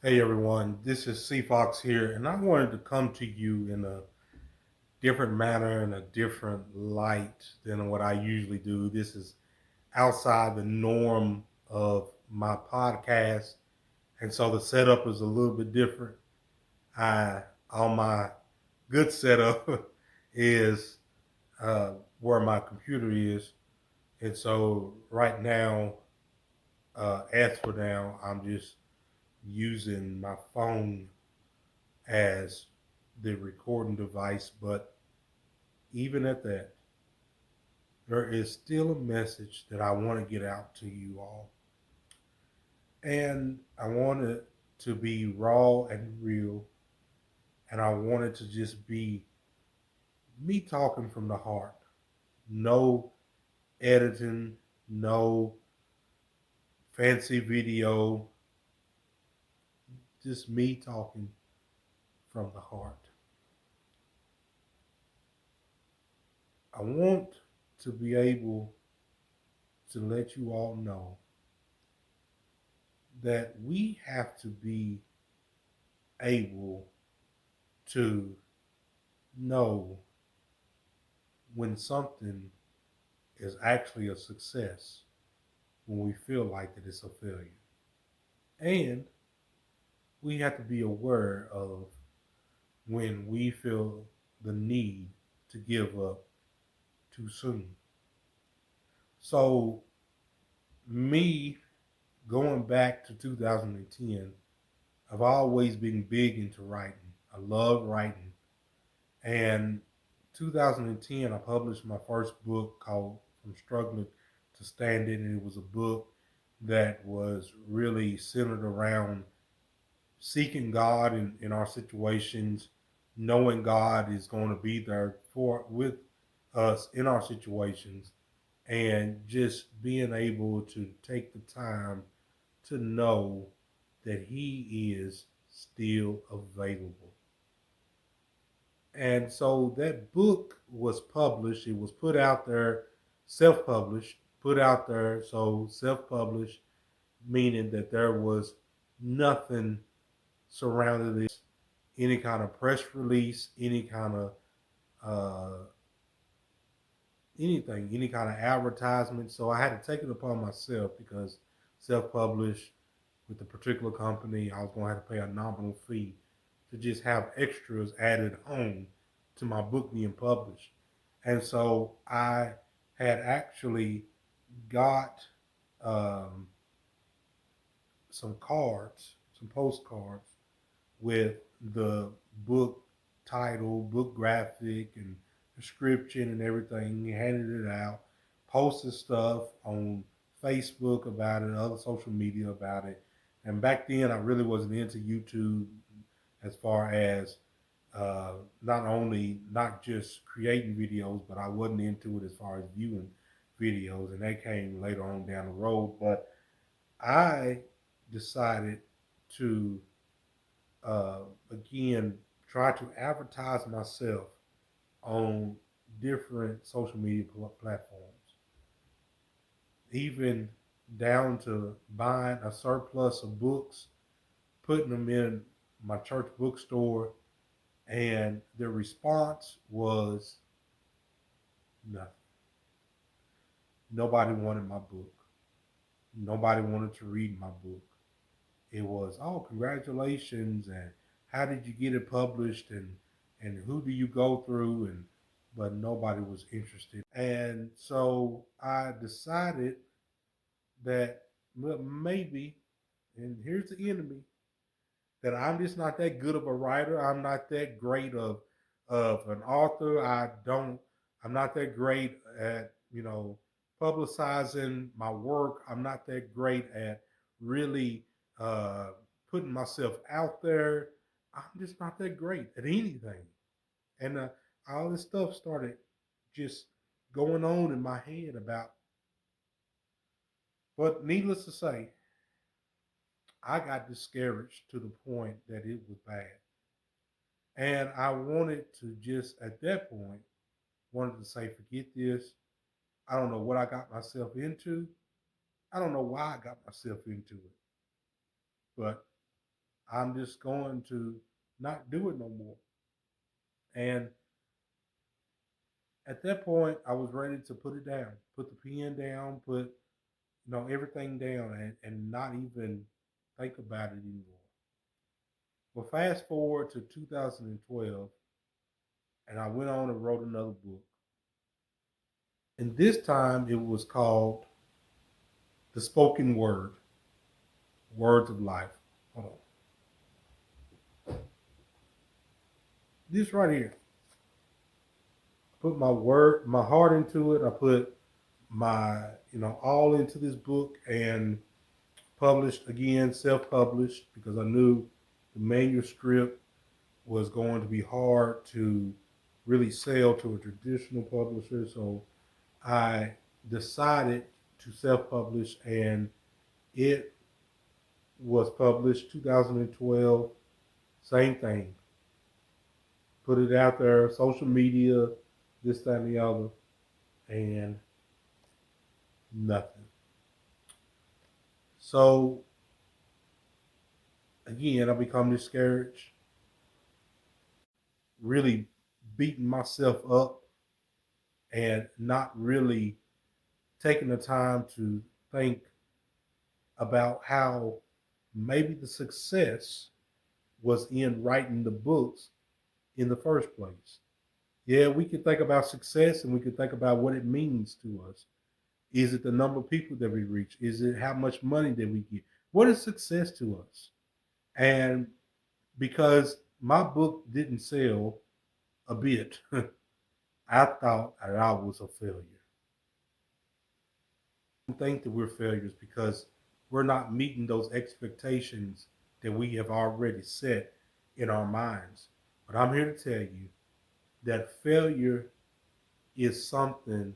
Hey everyone, this is C Fox here, and I wanted to come to you in a different manner and a different light than what I usually do. This is outside the norm of my podcast, and so the setup is a little bit different. I on my good setup is where my computer is, and so right now, as for now, I'm just using my phone as the recording device, but even at that, there is still a message that I want to get out to you all. And I want it to be raw and real, and I want it to just be me talking from the heart. No editing, no fancy video, just me talking from the heart. I want to be able to let you all know that we have to be able to know when something is actually a success when we feel like that it's a failure. And we have to be aware of when we feel the need to give up too soon. So, me going back to 2010, I've always been big into writing. I love writing. And 2010, I published my first book called From Struggling to Standing. And it was a book that was really centered around seeking God in our situations, knowing God is going to be there for with us in our situations, and just being able to take the time to know that He is still available. And so that book was published. It was put out there, self published, put out there. So self published, meaning that there was nothing surrounding this, any kind of press release, any kind of uh, anything, any kind of advertisement. So I had to take it upon myself because self published with a particular company, I was going to have to pay a nominal fee to just have extras added on to my book being published. And so I had actually got um, some cards, some postcards with the book title, book graphic, and description and everything. He handed it out, posted stuff on Facebook about it, other social media about it. And back then, I really wasn't into YouTube as far as not just creating videos, but I wasn't into it as far as viewing videos, and that came later on down the road. But I decided to uh, again try to advertise myself on different social media platforms, even down to buying a surplus of books, putting them in my church bookstore, and the response was nothing. Nobody wanted my book. Nobody wanted to read my book. It was, oh, congratulations, and how did you get it published, and who do you go through, and but nobody was interested. And so I decided that, well, maybe, and here's the enemy, that I'm just not that good of a writer. I'm not that great of an author. I'm not that great at, publicizing my work. I'm not that great at really uh, putting myself out there. I'm just not that great at anything. And all this stuff started just going on in my head about, but needless to say, I got discouraged to the point that it was bad. And I wanted to just at that point wanted to say, forget this. I don't know what I got myself into. I don't know why I got myself into it. But I'm just going to not do it no more. And at that point, I was ready to put it down, put the pen down, put everything down, and not even think about it anymore. Well, fast forward to 2012, and I went on and wrote another book. And this time it was called The Spoken Word, Words of Life. Hold on. This right here. I put my heart into it. I put my, all into this book and published again, self published, because I knew the manuscript was going to be hard to really sell to a traditional publisher. So I decided to self publish, and it was published 2012. Same thing. Put it out there, social media, this, that, and the other, and nothing. So again, I become discouraged, really beating myself up, and not really taking the time to think about how maybe the success was in writing the books in the first place. Yeah, we can think about success and we can think about what it means to us. Is it the number of people that we reach? Is it how much money that we get? What is success to us? And because my book didn't sell a bit, I thought that I was a failure. I think that we're failures because we're not meeting those expectations that we have already set in our minds. But I'm here to tell you that failure is something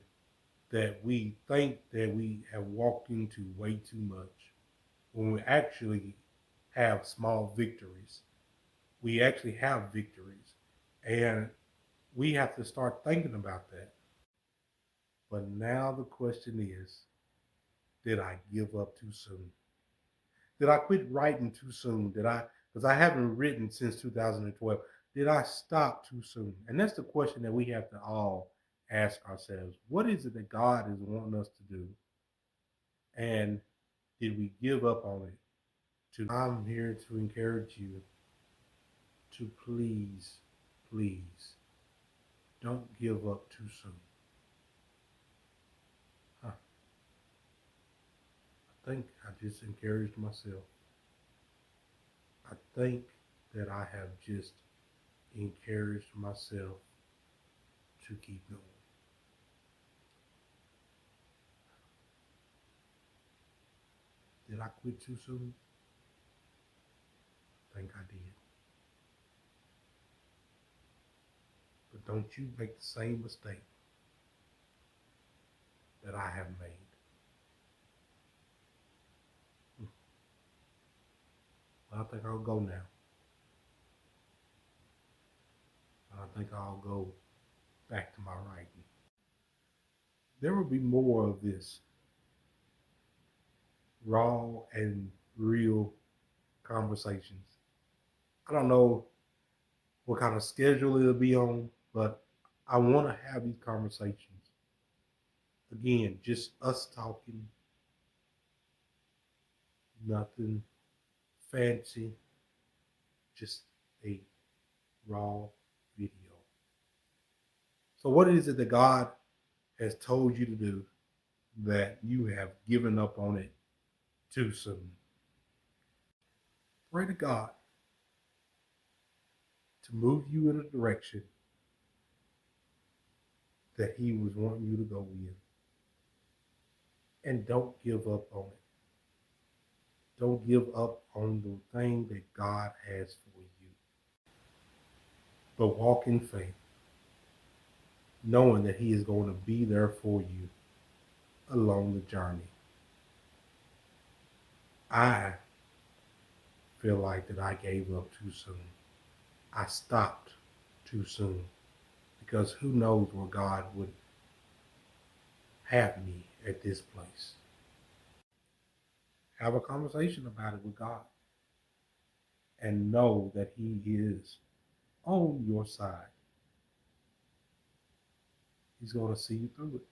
that we think that we have walked into way too much when we actually have small victories. We actually have victories. And we have to start thinking about that. But now the question is, did I give up too soon? Did I quit writing too soon? Because I haven't written since 2012. Did I stop too soon? And that's the question that we have to all ask ourselves. What is it that God is wanting us to do? And did we give up on it? I'm here to encourage you to please, please don't give up too soon. Huh. I think I just encouraged myself. I think that I have just encouraged myself to keep going. Did I quit too soon? I think I did. But don't you make the same mistake that I have made. Well, I think I'll go now. I think I'll go back to my writing. There will be more of this raw and real conversations. I don't know what kind of schedule it'll be on, but I want to have these conversations. Again, just us talking, nothing fancy, just a raw video. So, what is it that God has told you to do that you have given up on it too soon? Pray to God to move you in a direction that He was wanting you to go in. And don't give up on it. Don't give up on the thing that God has for you. But walk in faith, knowing that He is going to be there for you along the journey. I feel like that I gave up too soon. I stopped too soon because who knows where God would have me at this place. Have a conversation about it with God and know that He is on your side. He's going to see you through it.